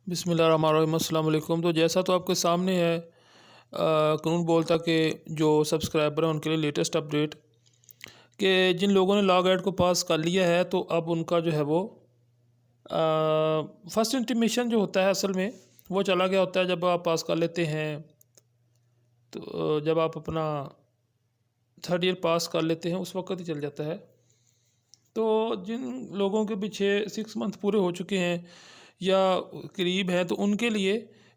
बिस्मिल्लाहिर्रहमानिर्रहीम। अस्सलाम वालेकुम। तो जैसा तो आपके सामने है, कानून बोलता कि जो सब्सक्राइबर हैं उनके लिए लेटेस्ट अपडेट कि जिन लोगों ने लॉग ऐड को पास कर लिया है तो अब उनका जो है वो फर्स्ट इंटीमेशन जो होता है असल में वो चला गया होता है जब आप पास कर लेते हैं। तो जब आप अपना थर्ड ईयर पास कर लेते हैं उस वक्त ही चल जाता है। तो जिन लोगों के पीछे 6 मंथ पूरे हो चुके हैं या करीब हैं तो उनके लिए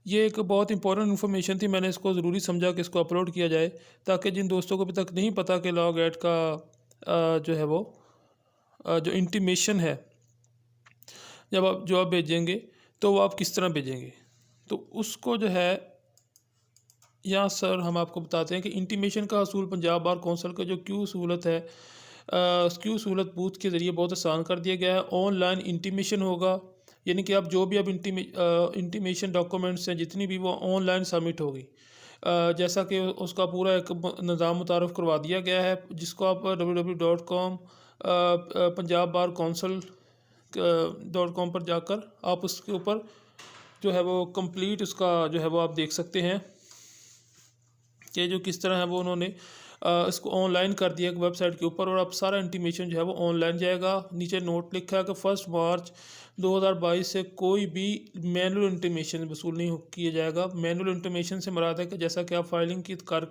ये एक बहुत इंपॉर्टेंट इन्फॉर्मेशन थी। मैंने इसको ज़रूरी समझा कि इसको अपलोड किया जाए ताकि जिन दोस्तों को अभी तक नहीं पता कि लॉग ऐड का जो है वो जो इंटीमेशन है जब आप भेजेंगे तो वो आप किस तरह भेजेंगे, तो उसको जो है यहाँ सर हम आपको बताते हैं कि इंटीमेशन का असूल पंजाब बार कौंसिल का जो क्यू सहूलत है, क्यू सहूलत बूथ के ज़रिए बहुत आसान कर दिया गया है। ऑनलाइन इंटीमेशन होगा, यानी कि आप जो भी अब इंटीमेशन डॉक्यूमेंट्स हैं जितनी भी वो ऑनलाइन सबमिट होगी। जैसा कि उसका पूरा एक निज़ाम मुतारफ़ करवा दिया गया है जिसको आप www.com Punjab bar council .com पर जाकर आप उसके ऊपर जो है वो कंप्लीट उसका जो है वो आप देख सकते हैं कि जो किस तरह है वो उन्होंने इसको ऑनलाइन कर दिया एक वेबसाइट के ऊपर और अब सारा इंटीमेशन जो है वो ऑनलाइन जाएगा। नीचे नोट लिखा है कि 1 मार्च 2022 से कोई भी मैनुअल इंटीमेशन वसूल नहीं किया जाएगा। मैनुअल इंटीमेशन से मुराद है कि जैसा कि आप फाइलिंग की कर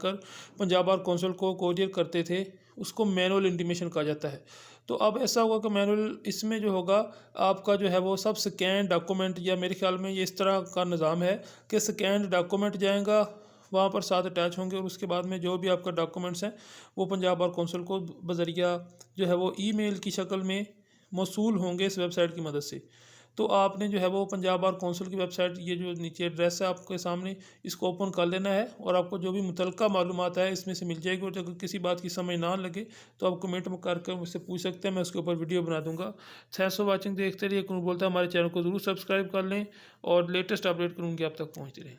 पंजाब बार कौंसिल को कोरियर करते थे उसको मैनुअल इंटीमेशन कहा जाता है। तो अब ऐसा होगा कि मैनुअल इसमें जो होगा आपका जो है वो सब स्कैन डॉक्यूमेंट, या मेरे ख्याल में ये इस तरह का निज़ाम है कि स्कैन डॉक्यूमेंट जाएगा वहाँ पर साथ अटैच होंगे और उसके बाद में जो भी आपका डॉक्यूमेंट्स हैं वो पंजाब बार कौंसिल को बज़रिया जो है वो ईमेल की शक्ल में मौसूल होंगे इस वेबसाइट की मदद से। तो आपने जो है वो पंजाब बार कौंसिल की वेबसाइट, ये जो नीचे एड्रेस है आपके सामने, इसको ओपन कर लेना है और आपको जो भी मुतलका मालूमात है इसमें से मिल जाएगी। और अगर किसी बात की समझ ना लगे तो आप कमेंट में करके मुझसे पूछ सकते हैं, मैं उसके ऊपर वीडियो बना दूंगा। Thanks for watching. देखते रहिए कानून बोलता है। हमारे चैनल को ज़रूर सब्सक्राइब कर लें और लेटेस्ट अपडेट कानून की आप तक पहुँचते रहें।